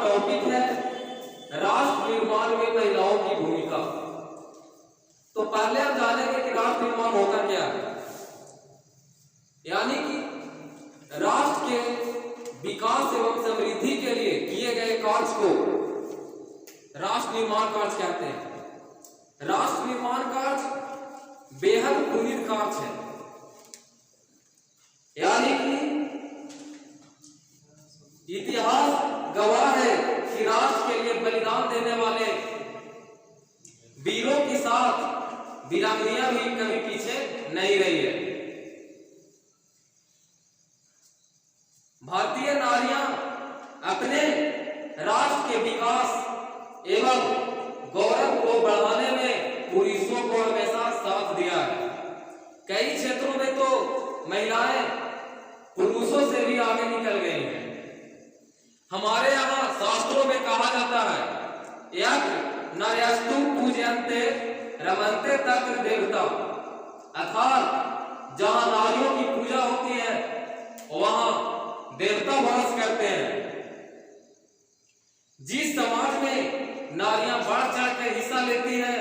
Topic है राष्ट्र निर्माण में महिलाओं की भूमिका। तो पहले हम जानेंगे कि राष्ट्र निर्माण होता क्या है, यानी कि राष्ट्र के विकास एवं समृद्धि के लिए किए गए कार्य को राष्ट्र निर्माण कार्य कहते हैं। राष्ट्र निर्माण कार्य बेहद पुनीत कार्य है, यानी कि इतिहास गवाह है कि राष्ट्र के लिए बलिदान देने वाले वीरों के साथ वीरांगनाएं भी कभी पीछे नहीं रही है। भारतीय नारियां अपने राष्ट्र के विकास एवं गौरव को बढ़ाने में पुरुषों को हमेशा साथ दिया है। कई क्षेत्रों में तो महिलाएं पुरुषों से भी आगे निकल गई हैं। हमारे यहाँ शास्त्रों में कहा जाता है, यज्ञ नयस्तु पूजयन्ते रमन्ते तत्र देवता, अर्थात जहाँ नारियों की पूजा होती है वहाँ देवता वास करते हैं। जिस समाज में नारियां बढ़ चढ़कर हिस्सा लेती है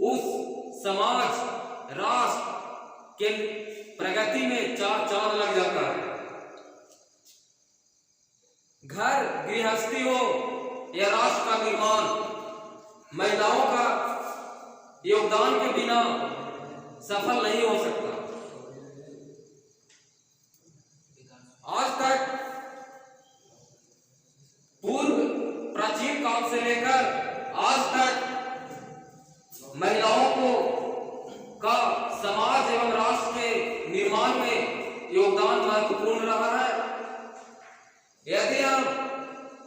उस समाज राष्ट्र के प्रगति में चार चांद लग जाता है। घर गृहस्थी हो या राष्ट्र का निर्माण, महिलाओं का योगदान के बिना सफल नहीं हो सकता। आज तक पूर्व प्राचीन काल से लेकर आज तक महिलाओं को का समाज एवं राष्ट्र के निर्माण में योगदान महत्वपूर्ण रहा है। यदि हम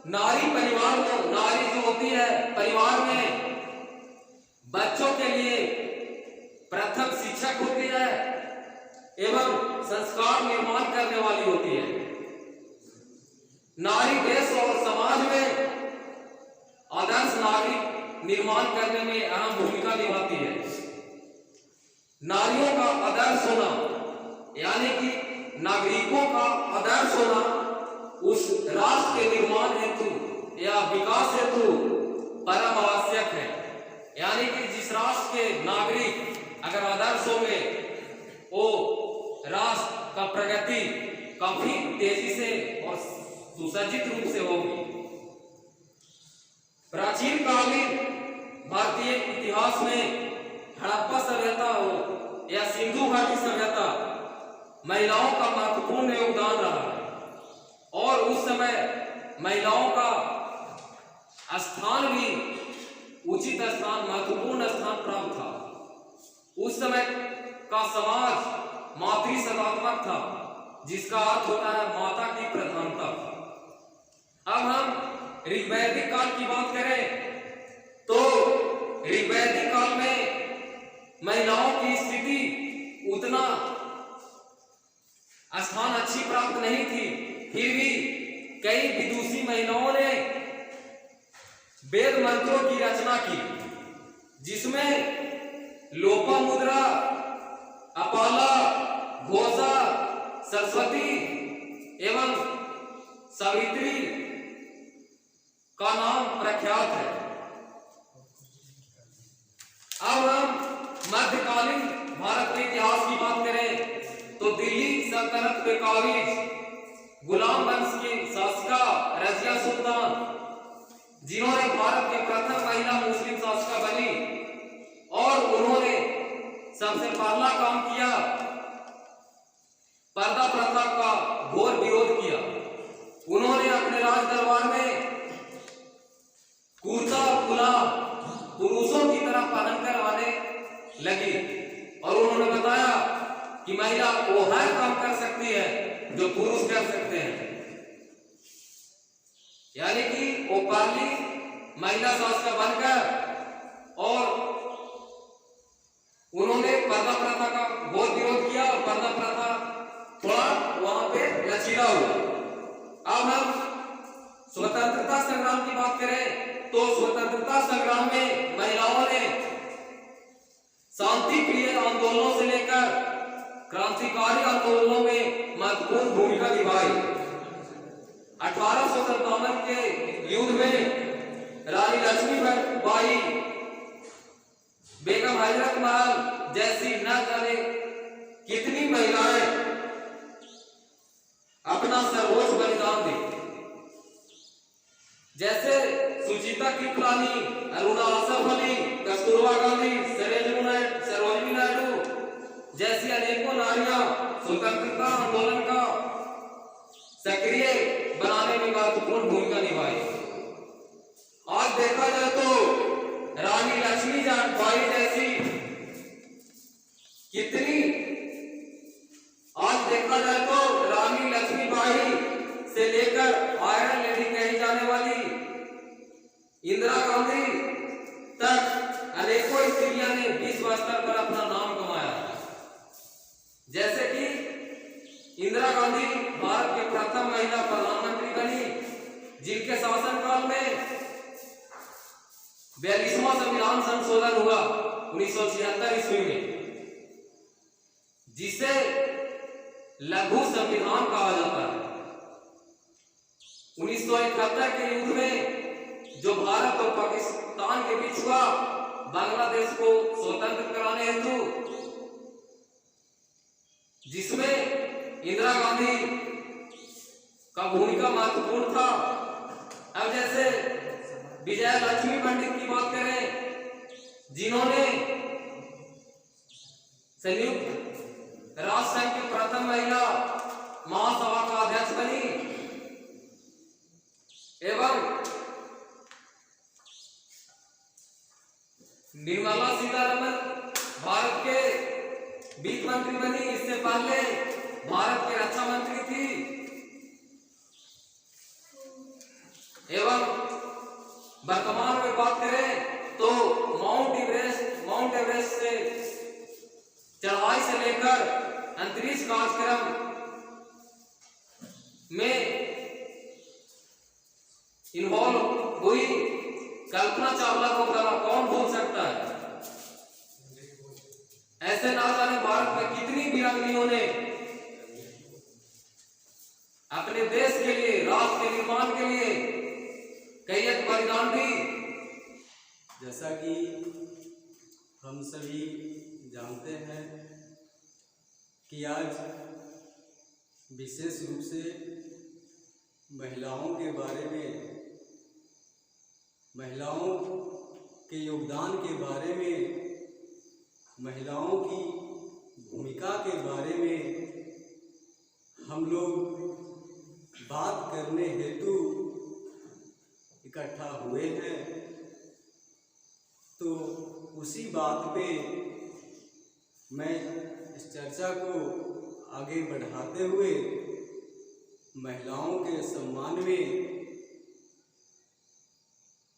नारी परिवार को, नारी जो होती है परिवार में बच्चों के लिए प्रथम शिक्षक होती है एवं संस्कार निर्माण करने वाली होती है। नारी देश और समाज में आदर्श नागरिक निर्माण करने में अहम भूमिका निभाती है। नारियों का आदर्श होना यानी कि नागरिकों का आदर्श होना उस राष्ट्र के निर्माण हेतु या विकास हेतु परम आवश्यक है। यानी कि जिस राष्ट्र के नागरिक अगर आदर्श होंगे वो राष्ट्र का प्रगति काफी तेजी से और सुसज्जित रूप से होगी। प्राचीन कालीन भारतीय इतिहास में हड़प्पा सभ्यता हो या सिंधु घाटी सभ्यता महिलाओं का महत्वपूर्ण योगदान रहा है और उस समय महिलाओं का स्थान भी उचित स्थान, महत्वपूर्ण स्थान प्राप्त था। उस समय का समाज मातृसत्तात्मक था, जिसका अर्थ होता है माता की प्रधानता। अब हम ऋग्वैदिक काल की बात करें तो ऋग्वैदिक काल में महिलाओं की स्थिति उतना स्थान अच्छी प्राप्त नहीं थी, फिर भी कई विदुषी महिलाओं ने वेद मंत्रों की रचना की, जिसमें लोपामुद्रा, अपाला, घोषा, सरस्वती एवं सावित्री का नाम प्रख्यात है। अब हम मध्यकालीन भारत के इतिहास की बात करें तो दिल्ली सल्तनत के काबिज गुलाम वंश की शासिका रजिया सुल्तान, जिन्होंने भारत के प्रथम महिला मुस्लिम शासिका बनी और उन्होंने सबसे पहला काम किया पर्दा प्रथा का घोर विरोध किया। उन्होंने अपने राज दरबार में कुर्ता गुलाम पुरुषों की तरह पहनकर आने लगी और उन्होंने बताया कि महिला वो हर काम कर सकती है जो पुरुष कर सकते हैं। यानी कि वो पहली महिला शासिका बनकर और उन्होंने पर्दा प्रथा का बहुत विरोध किया और पर्दा प्रथा थोड़ा वहां पे लचीला हुआ। अब हम स्वतंत्रता संग्राम की बात करें तो स्वतंत्रता संग्राम में महिलाओं ने शांति प्रिय आंदोलनों से लेकर क्रांतिकारी आंदोलनों में महत्वपूर्ण भूमिका निभाई। 1857 के युद्ध में रानी लक्ष्मीबाई, बेगम हजरत महल जैसी न जाने कितनी महिलाएं अपना सर्वोच्च बलिदान दी। जैसे सुचिता कृपलानी, अरुणा आसफ अली, कस्तूरबा गांधी, सरोजिनी नायडू जैसी अनेकों नारियां स्वतंत्रता आंदोलन का सक्रिय बनाने में महत्वपूर्ण भूमिका निभाई। आज देखा जाए तो रानी लक्ष्मीबाई जैसी कितनी, आज देखा जाए तो रानी लक्ष्मीबाई से लेकर आयरन लेडी कही जाने वाली इंदिरा गांधी तक अनेकों स्त्रियां ने विश्व स्तर पर अपना नाम कमाया। जैसे कि इंदिरा गांधी भारत की प्रथम महिला प्रधानमंत्री बनी, जिनके शासनकाल में 42वां संविधान संशोधन हुआ 1976 ईस्वी में, जिसे लघु संविधान कहा जाता है। 1971 के युद्ध में जो भारत और पाकिस्तान के बीच हुआ, बांग्लादेश को स्वतंत्र कराने हेतु, जिसमें इंदिरा गांधी का भूमिका महत्वपूर्ण था। अब जैसे विजया लक्ष्मी पंडित की बात करें, जिन्होंने संयुक्त राष्ट्र संघ की प्रथम महिला महासभा का अध्यक्ष बनी, एवं निर्मला सीतारमण भारत के वित्त मंत्री बनी। इससे पहले भारत की रक्षा मंत्री थी। एवं वर्तमान में बात करें तो माउंट एवरेस्ट से चढ़ाई से लेकर अंतरिक्ष कार्यक्रम में इन्वॉल्व हुई कल्पना चावला को कौन भूल सकता है। ऐसे ना जाने भारत में कितनी वीरांगनाओं ने अपने देश के लिए, राष्ट्र के निर्माण के लिए कई एक बलिदान दी। जैसा कि हम सभी जानते हैं कि आज विशेष रूप से महिलाओं के बारे में, महिलाओं के योगदान के बारे में, महिलाओं की भूमिका के बारे में हम लोग बात करने हेतु इकट्ठा हुए हैं। तो उसी बात पे मैं इस चर्चा को आगे बढ़ाते हुए महिलाओं के सम्मान में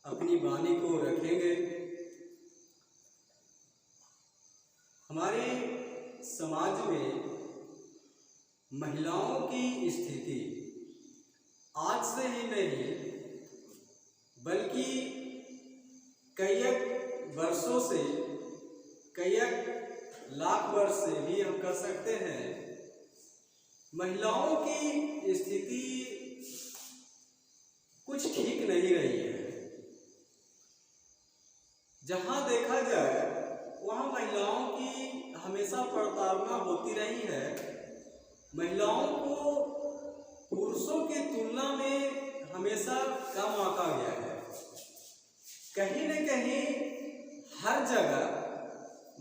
अपनी वाणी को रखेंगे। हमारे समाज में महिलाओं की स्थिति आज से ही नहीं बल्कि कई वर्षों से, कई लाख वर्ष से भी हम कह सकते हैं, महिलाओं की स्थिति कुछ ठीक नहीं रही है। जहां देखा जाए वहां महिलाओं की हमेशा प्रताड़ना होती रही है। महिलाओं को पुरुषों की तुलना में हमेशा कम आंका गया है। कहीं न कहीं हर जगह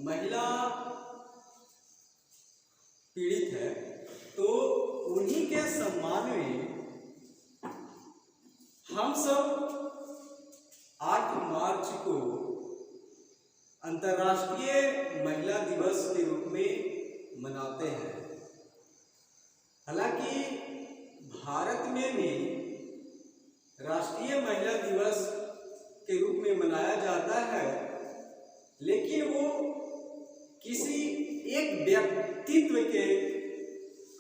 महिला पीड़ित है। तो उन्हीं के सम्मान में हम सब 8 मार्च को अंतर्राष्ट्रीय महिला दिवस के रूप में मनाते हैं। हालांकि भारत में भी राष्ट्रीय महिला दिवस के रूप में मनाया जाता है, लेकिन वो किसी एक व्यक्तित्व के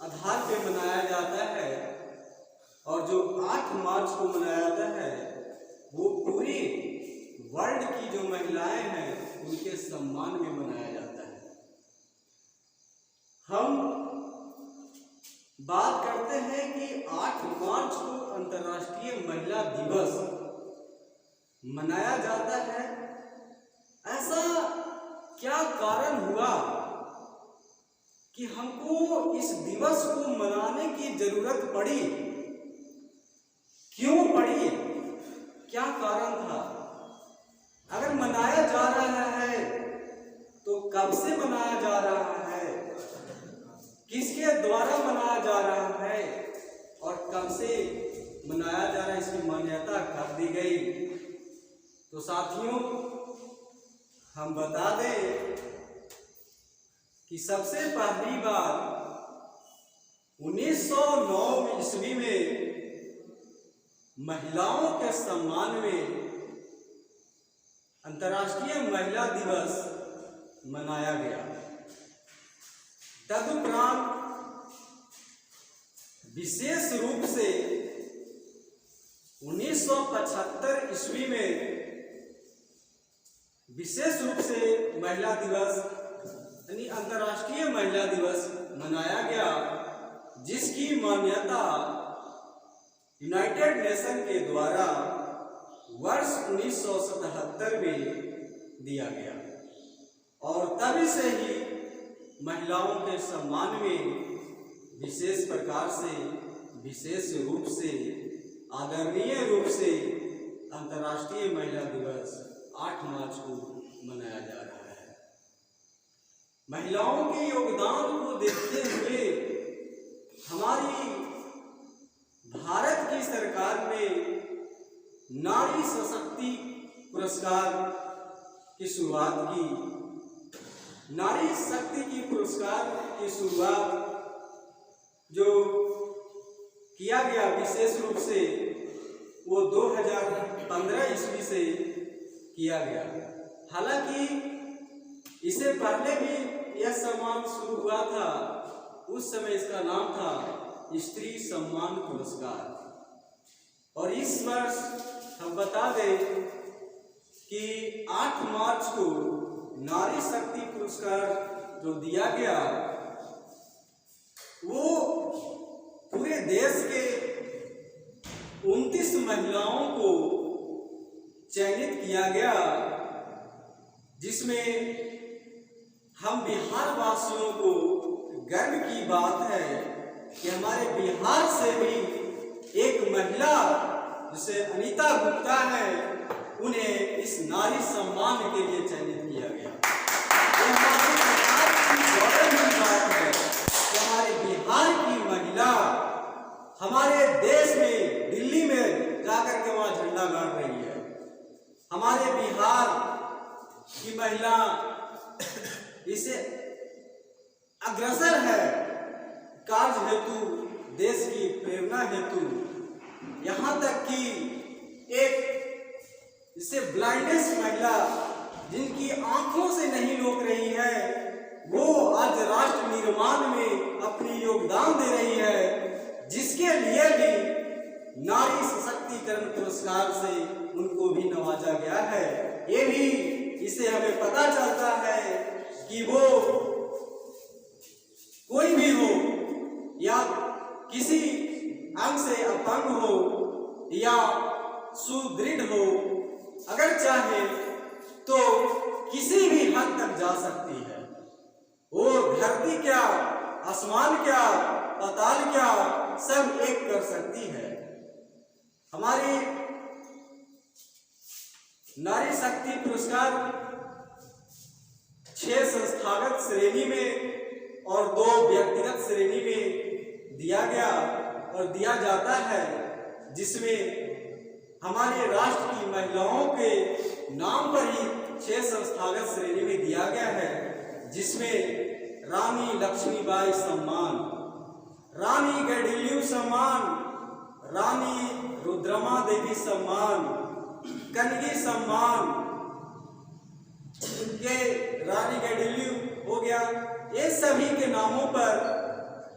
आधार पे मनाया जाता है। और जो 8 मार्च को मनाया जाता है वो पूरी वर्ल्ड की जो महिलाएं हैं उनके सम्मान में मनाया जाता है। हम बात करते हैं कि 8 मार्च को महिला दिवस मनाया जाता है? ऐसा क्या कारण हुआ कि हमको इस दिवस को मनाने की जरूरत पड़ी? क्यों पड़ी? क्या कारण था? अगर मनाया जा रहा है तो कब से मनाया जा रहा है, किसके द्वारा मनाया जा रहा है और कब से मनाया जा रहा है, इसकी मान्यता कब दी गई? तो साथियों, हम बता दें कि सबसे पहली बार 1909 ईस्वी में महिलाओं के सम्मान में अंतर्राष्ट्रीय महिला दिवस मनाया गया। तदुपरांत विशेष रूप से 1975 ईस्वी में विशेष रूप से महिला दिवस यानी अंतर्राष्ट्रीय महिला दिवस मनाया गया, जिसकी मान्यता यूनाइटेड नेशन के द्वारा वर्ष 1977 में दिया गया और तभी से ही महिलाओं के सम्मान में विशेष प्रकार से, विशेष रूप से, आदरणीय रूप से अंतर्राष्ट्रीय महिला दिवस 8 मार्च को मनाया जा रहा है। महिलाओं के योगदान को देखते हुए हमारी भारत की सरकार ने नारी सशक्ति पुरस्कार की शुरुआत की। नारी शक्ति की पुरस्कार की शुरुआत जो किया गया विशेष रूप से वो 2015 ईस्वी से किया गया। हालांकि इससे पहले भी यह सम्मान शुरू हुआ था, उस समय इसका नाम था स्त्री सम्मान पुरस्कार। और इस वर्ष हम बता दें कि 8 मार्च को नारी शक्ति पुरस्कार जो दिया गया वो पूरे देश के 29 महिलाओं को चयनित किया गया, जिसमें हम बिहार वासियों को गर्व की बात है कि हमारे बिहार से भी एक महिला जिसे अनीता गुप्ता है, उन्हें इस नारी सम्मान के लिए चयनित किया गया। ये हमारी सरकार की गौरव की बात है कि हमारे बिहार की महिला हमारे देश में दिल्ली में जाकर के वहां झंडा गाड़ रही है। हमारे बिहार की महिला इसे अग्रसर है कार्य हेतु, देश की प्रेरणा हेतु, यहाँ तक कि एक इसे ब्लाइंडेस्ट महिला जिनकी आंखों से नहीं रोक रही है, वो आज राष्ट्र निर्माण में अपनी योगदान दे रही है, जिसके लिए भी नारी सशक्तिकरण पुरस्कार से उनको भी नवाजा गया है। ये भी इससे हमें पता चलता है कि वो कोई भी हो या किसी अंग से अपंग हो या सुदृढ़ हो, अगर चाहे तो किसी भी हद तक जा सकती है। वो धरती क्या, आसमान क्या, पाताल क्या, सब एक कर सकती है। हमारी नारी शक्ति पुरस्कार 6 संस्थागत श्रेणी में और 2 व्यक्तिगत श्रेणी में दिया गया और दिया जाता है, जिसमें हमारे राष्ट्र की महिलाओं के नाम पर ही 6 संस्थागत श्रेणी में दिया गया है, जिसमें रानी लक्ष्मीबाई सम्मान, रानी गैडिलियू सम्मान, रानी रुद्रमा देवी सम्मान, कनगी सम्मान, के रानी गैडिलियू हो गया। ये सभी के नामों पर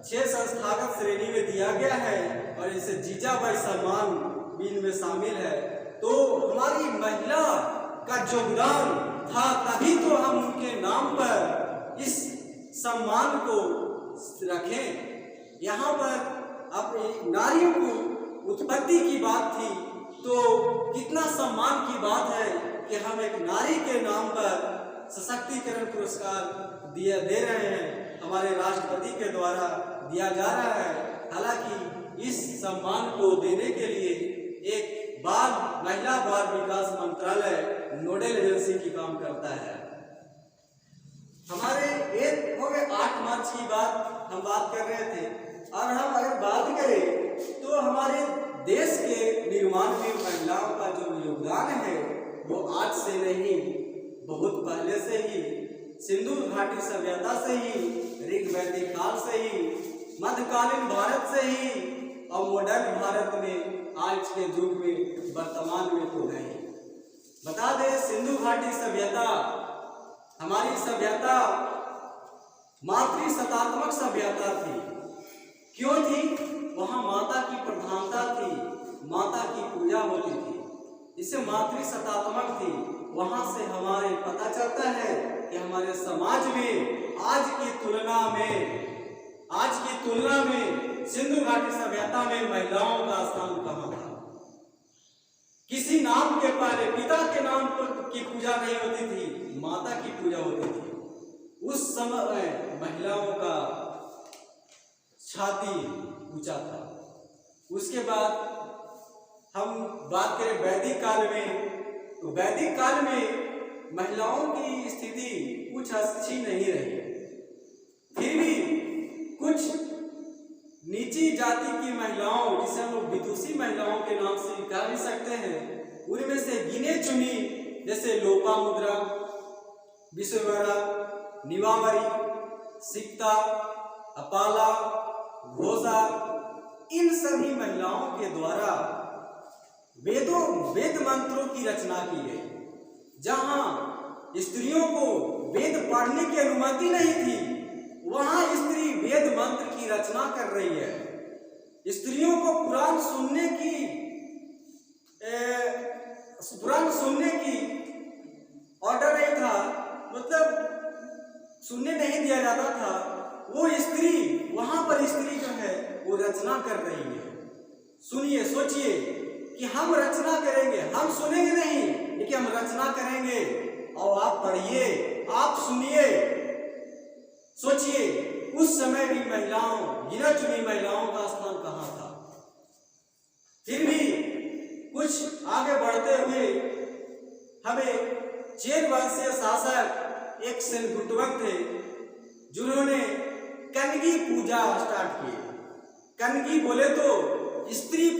6 संस्थागत श्रेणी में दिया गया है और इसे जीजाबाई सम्मान भी इनमें शामिल है। तो हमारी महिला का योगदान था, तभी तो हम उनके नाम पर इस सम्मान को रखें। यहाँ पर अपनी नारियों को उत्पत्ति की बात थी, तो कितना सम्मान की बात है कि हम एक नारी के नाम पर सशक्तिकरण पुरस्कार दे रहे हैं, हमारे राष्ट्रपति के द्वारा दिया जा रहा है। हालांकि इस सम्मान को देने के लिए एक महिला बाल विकास मंत्रालय नोडल एजेंसी की काम करता है। हमारे एक हो गए 8 मार्च की बात हम बात कर रहे थे, और हम अगर बात करें तो हमारे देश के निर्माण में महिलाओं का जो योगदान है वो आज से नहीं, बहुत पहले से ही, सिंधु घाटी सभ्यता से ही, ऋग वैदिक काल से ही, मध्यकालीन भारत से ही, और मॉडर्न भारत में आज के युग में वर्तमान में तो नहीं। बता दें, सिंधु घाटी सभ्यता हमारी सभ्यता मातृसत्तात्मक सभ्यता थी। क्यों थी? वहां माता की प्रधानता थी, माता की पूजा होती थी, इससे मातृसत्तात्मक थी। वहां से हमारे पता चलता है कि हमारे समाज में आज की तुलना में सिंधु घाटी सभ्यता में महिलाओं का स्थान कहाँ था। किसी नाम के पहले पिता के नाम की पूजा नहीं होती थी, माता की पूजा होती थी। उस समय महिलाओं का छाती ऊंचा था। उसके बाद हम बात करें वैदिक काल में, तो वैदिक काल में महिलाओं की स्थिति कुछ अच्छी नहीं रही। फिर भी कुछ नीची जाति की महिलाओं, जिसे हम लोग विदुषी महिलाओं के नाम से कह भी सकते हैं, उनमें से गिने चुनी, जैसे लोपामुद्रा, विश्ववरा, निवावरी, सिक्ता, अपाला, घोषा, इन सभी महिलाओं के द्वारा वेद मंत्रों की रचना की गई। जहां स्त्रियों को वेद पढ़ने की अनुमति नहीं थी, वहां स्त्री वेद मंत्र की रचना कर रही है। स्त्रियों को पुराण सुनने की ऑर्डर नहीं था, मतलब सुनने नहीं दिया जाता था। वो स्त्री, वहां पर स्त्री जो है वो रचना कर रही है। सुनिए, सोचिए कि हम रचना करेंगे, हम सुनेंगे नहीं, लेकिन हम रचना करेंगे, और आप पढ़िए, आप सुनिए। सोचिए, उस समय भी महिलाओं, गिना चुनी महिलाओं का स्थान कहाँ था। फिर भी कुछ आगे बढ़ते हुए हमें चेन वंशीय शासक एक सेनगुट्टवन थे, जिन्होंने कनगी पूजा स्टार्ट की। कनगी बोले तो स्त्री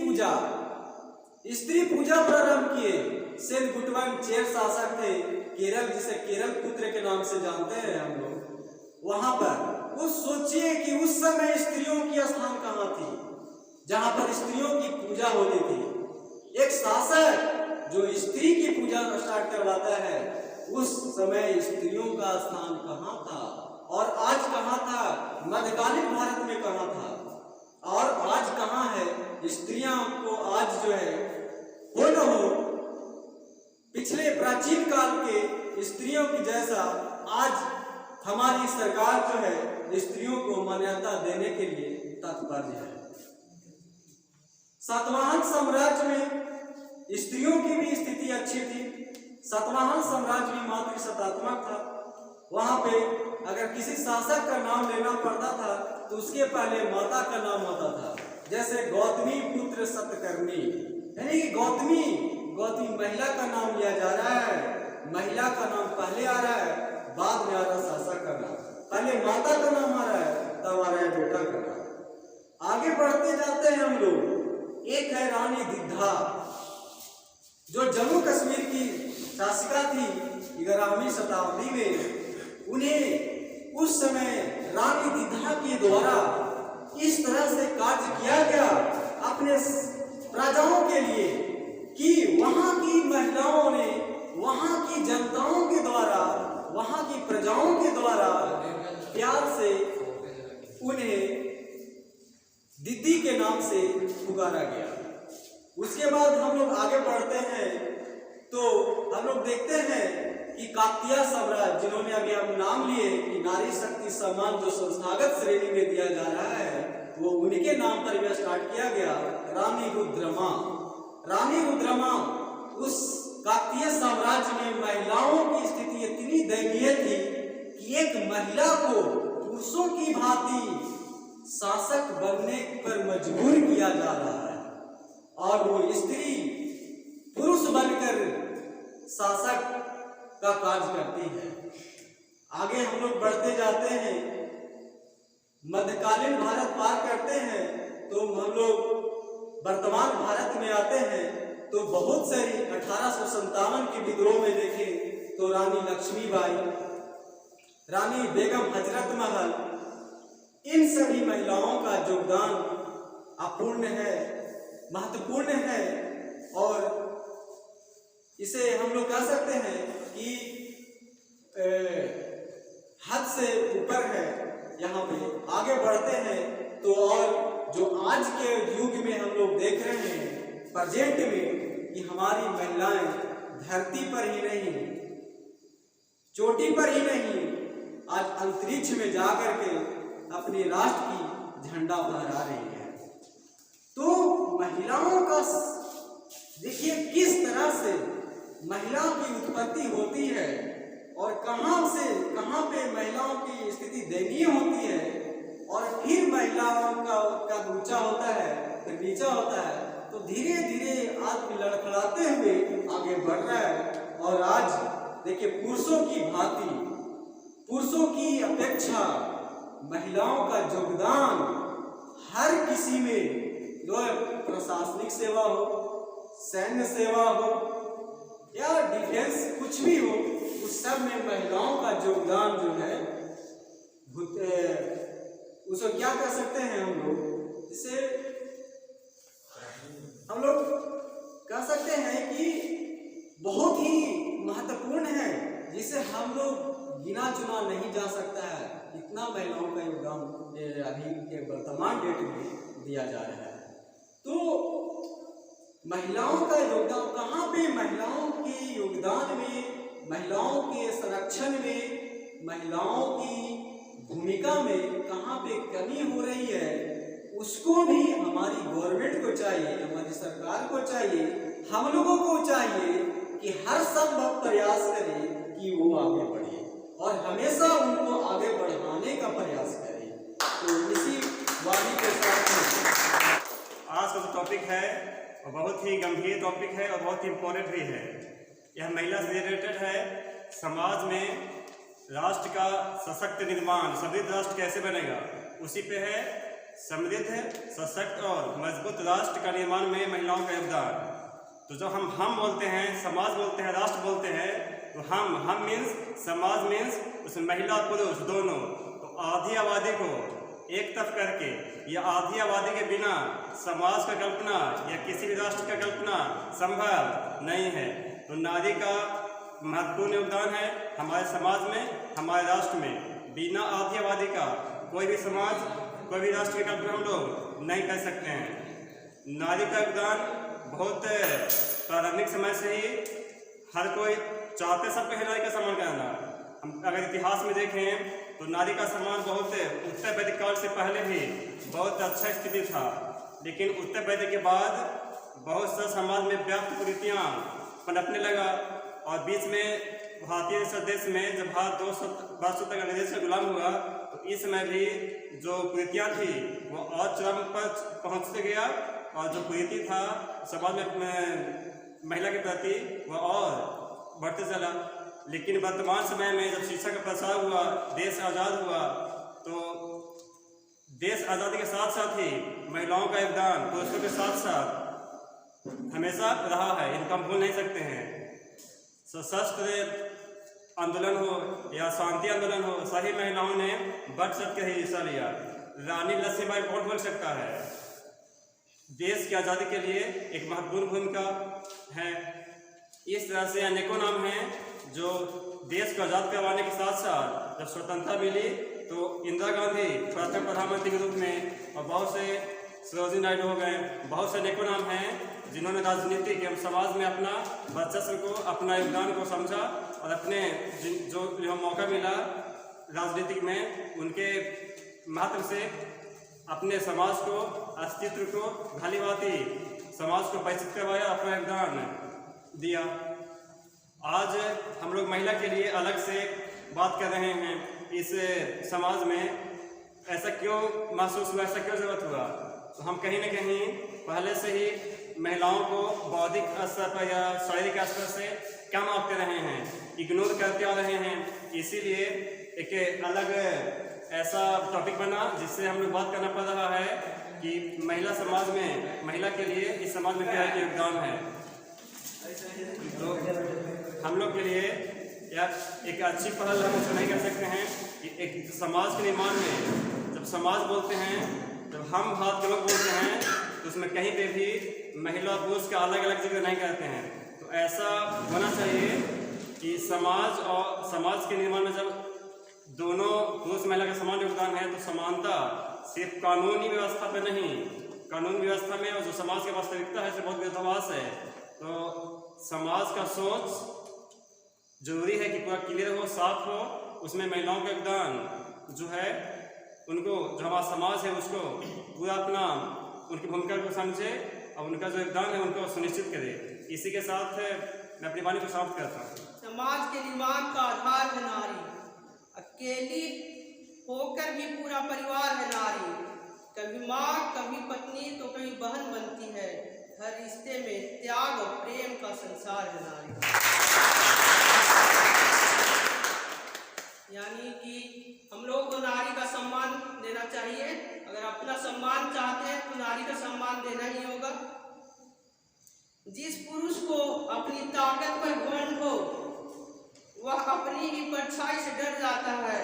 पूजा प्रारंभ किए। सेनगुट्टवन चेर शासक थे केरल, जिसे केरल पुत्र के नाम से जानते हैं हम लोग। वहां पर वो सोचिए कि उस समय स्त्रियों की स्थान कहाँ थी, जहां पर स्त्रियों की पूजा होती थी। एक शासक जो स्त्री की पूजा स्टार्ट करवाता है, उस समय स्त्रियों का स्थान कहाँ था और आज कहाँ था, मध्यकालीन भारत में कहाँ था और आज कहाँ है। स्त्रियां को आज जो है हो न हो, पिछले प्राचीन काल के स्त्रियों की जैसा आज हमारी सरकार जो है स्त्रियों को मान्यता देने के लिए तत्पर है। सातवाहन साम्राज्य में स्त्रियों की भी स्थिति अच्छी थी। सातवाहन साम्राज्य भी मातृसत्तात्मक था। वहां पे अगर किसी शासक का नाम लेना पड़ता था तो उसके पहले माता का नाम होता था। जैसे गौतमी पुत्र सतकर्णी, यानी कि गौतमी महिला का नाम लिया जा रहा है। महिला का नाम पहले आ रहा है, बाद में आ रहा शासक का नाम। पहले माता का नाम आ रहा है, तब आ रहा है बेटा का नाम। आगे बढ़ते जाते हैं हम लोग। एक है रानी दिद्धा, जो जम्मू कश्मीर की शासिका थी 11वीं शताब्दी में। उन्हें उस समय रानी दिद्धा के द्वारा इस तरह से कार्य किया गया अपने प्रजाओं के लिए कि वहां की महिलाओं ने, वहां की जनताओं के द्वारा, वहां की प्रजाओं के द्वारा प्यार से उन्हें दीदी के नाम से पुकारा गया। उसके बाद हम लोग आगे बढ़ते हैं तो हम लोग देखते हैं कि काकतीय साम्राज्य, जिन्होंने अभी हम नाम लिए कि नारी शक्ति सम्मान जो संस्थागत श्रेणी में दिया जा रहा है, वो उनके नाम पर यह स्टार्ट किया गया। रानी रुद्रमा। रानी रुद्रमा उस काकतीय साम्राज्य में महिलाओं की स्थिति इतनी दयनीय थी कि एक महिला को पुरुषों की भांति शासक बनने पर मजबूर किया जा रहा है और वो स्त्री पुरुष बनकर शासक का कार्य करती है। आगे हम लोग बढ़ते जाते हैं, मध्यकालीन भारत पार करते हैं तो हम लोग वर्तमान भारत में आते हैं तो बहुत सारी 1857 के विद्रोह में देखें तो रानी लक्ष्मीबाई, रानी बेगम हजरत महल, इन सभी महिलाओं का योगदान अपूर्ण है, महत्वपूर्ण है और इसे हम लोग कह सकते हैं कि हद से ऊपर है। यहाँ पे आगे बढ़ते हैं तो और जो आज के युग में हम लोग देख रहे हैं प्रेजेंट में कि हमारी महिलाएं धरती पर ही नहीं, चोटी पर ही नहीं, आज अंतरिक्ष में जाकर के अपने राष्ट्र की झंडा फहरा रही है। तो महिलाओं का देखिए किस तरह से महिलाओं की उत्पत्ति होती है और कहां से कहां पे महिलाओं की स्थिति दयनीय होती है और फिर महिलाओं का कद ऊंचा होता है फिर नीचा होता है, तो धीरे धीरे आदमी लड़खड़ाते हुए आगे बढ़ रहा है। और आज देखिए पुरुषों की भांति, पुरुषों की अपेक्षा महिलाओं का योगदान हर किसी में, जो प्रशासनिक सेवा हो, सैन्य सेवा हो या डिफेंस कुछ भी हो, उस सब में महिलाओं का योगदान जो है उसको क्या कर सकते हैं हम लोग, इसे हम लोग कह सकते हैं कि बहुत ही महत्वपूर्ण है, जिसे हम लोग गिना चुना नहीं जा सकता है। इतना महिलाओं का योगदान अभी के वर्तमान डेट में दिया जा रहा है। तो महिलाओं का योगदान कहाँ पे, महिलाओं के योगदान में, महिलाओं के संरक्षण में, महिलाओं की भूमिका में कहाँ पे कमी हो रही है, उसको भी हमारी गवर्नमेंट को चाहिए, हमारी सरकार को चाहिए, हम लोगों को चाहिए कि हर संभव प्रयास करें कि वो आगे बढ़े और हमेशा उनको आगे बढ़ाने का प्रयास करें। तो इसी वाणी के साथ आज का जो टॉपिक है वो बहुत ही गंभीर टॉपिक है और बहुत ही इम्पोर्टेंट भी है। यह महिला से रिलेटेड है। समाज में राष्ट्र का सशक्त निर्माण, समृद्ध राष्ट्र कैसे बनेगा, उसी पे है। समृद्ध, सशक्त और मजबूत राष्ट्र का निर्माण में महिलाओं का योगदान। तो जो हम बोलते हैं, समाज बोलते हैं, राष्ट्र बोलते हैं, तो हम मीन्स समाज मीन्स उसमें महिला पुरुष दोनों। तो आधी आबादी को एक तरफ करके या आधी आबादी के बिना समाज का कल्पना या किसी भी राष्ट्र का कल्पना संभव नहीं है। तो नारी का महत्वपूर्ण योगदान है हमारे समाज में, हमारे राष्ट्र में। बिना आधी आबादी का कोई भी समाज, कोई भी राष्ट्र की कल्पना हम लोग नहीं कर सकते हैं। नारी का योगदान बहुत प्रारंभिक समय से ही हर कोई चाहते, सबको है नारी का सम्मान करना। हम अगर इतिहास में देखें तो नारी का सम्मान बहुत उत्तर वैदिक काल से पहले भी बहुत अच्छा स्थिति था, लेकिन उत्तर वैदिक के बाद बहुत सा समाज में व्याप्त कुरीतियाँ पनपने लगा और बीच में भारतीय देश में जब भारत 200 वर्षों तक अंग्रेज से गुलाम हुआ तो इस समय भी जो कुरीतियाँ थी वो और चरम पर पहुँचते गया और जो कुरीति था समाज में महिला के प्रति वो और बढ़ते चला। लेकिन वर्तमान समय में जब शिक्षा का प्रसार हुआ, देश आज़ाद हुआ, तो देश आज़ादी के साथ साथ ही महिलाओं का योगदान पुरुषों के साथ साथ हमेशा रहा है, इनको हम भूल नहीं सकते हैं। सशस्त्र आंदोलन हो या शांति आंदोलन हो, सही महिलाओं ने बढ़ चढ़ के ही हिस्सा लिया। रानी लक्ष्मीबाई कौन भूल सकता है। देश की आज़ादी के लिए एक महत्वपूर्ण भूमिका है। इस तरह से अनेकों नाम हैं जो देश को आज़ाद करवाने के साथ साथ जब स्वतंत्रता मिली तो इंदिरा गांधी प्रथम प्रधानमंत्री के रूप में और बहुत से सरोजिनी नायडू हो गए, बहुत से अनेकों नाम हैं जिन्होंने राजनीतिक एवं समाज में अपना वर्चस्व को, अपना योगदान को समझा और अपने जो मौका मिला राजनीतिक में उनके माध्यम से अपने समाज को, अस्तित्व को भली भांति समाज को परिचित करवाया, अपना योगदान दिया। आज हम लोग महिला के लिए अलग से बात कर रहे हैं। इस समाज में ऐसा क्यों महसूस हुआ, ऐसा क्यों जरूरत हुआ? तो हम कहीं न कहीं पहले से ही महिलाओं को बौद्धिक स्तर पर या शारीरिक स्तर से कम आंकते रहे हैं, इग्नोर करते आ रहे हैं। इसीलिए एक अलग ऐसा टॉपिक बना जिससे हम लोग बात करना पड़ रहा है कि महिला समाज में, महिला के लिए इस समाज में क्या योगदान है। तो हम लोग के लिए यार एक अच्छी पहल हम उसको नहीं कर सकते हैं कि एक समाज के निर्माण में जब समाज बोलते हैं, जब हम हाथ के लोग बोलते हैं, तो उसमें कहीं पे भी महिला पुरुष का अलग अलग जिक्र नहीं करते हैं। तो ऐसा होना चाहिए कि समाज के निर्माण में जब दोनों पुरुष महिला का समान योगदान है, तो समानता सिर्फ कानूनी व्यवस्था पे नहीं, कानून व्यवस्था में और जो समाज की वास्तविकता है, बहुत विरोधाभास है। तो समाज का सोच जरूरी है कि पूरा क्लियर हो, साफ हो, उसमें महिलाओं का योगदान जो है, उनको जो हमारा समाज है उसको पूरा अपना उनकी भूमिका को समझे और उनका जो योगदान है उनको सुनिश्चित करे। इसी के साथ मैं अपनी वाणी को समाप्त करता हूँ। समाज के निर्माण का आधार है नारी, अकेली होकर भी पूरा परिवार है नारी। कभी माँ, कभी पत्नी तो कभी बहन बनती है। हर रिश्ते में त्याग और प्रेम का संसार है नारी। यानी कि हम लोग को नारी का सम्मान देना चाहिए। अगर अपना सम्मान चाहते हैं तो नारी का सम्मान देना ही होगा। जिस पुरुष को अपनी ताकत पर घमंड हो, वह अपनी ही परछाई से डर जाता है।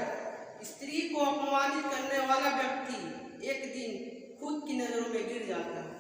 स्त्री को अपमानित करने वाला व्यक्ति एक दिन खुद की नजरों में गिर जाता है।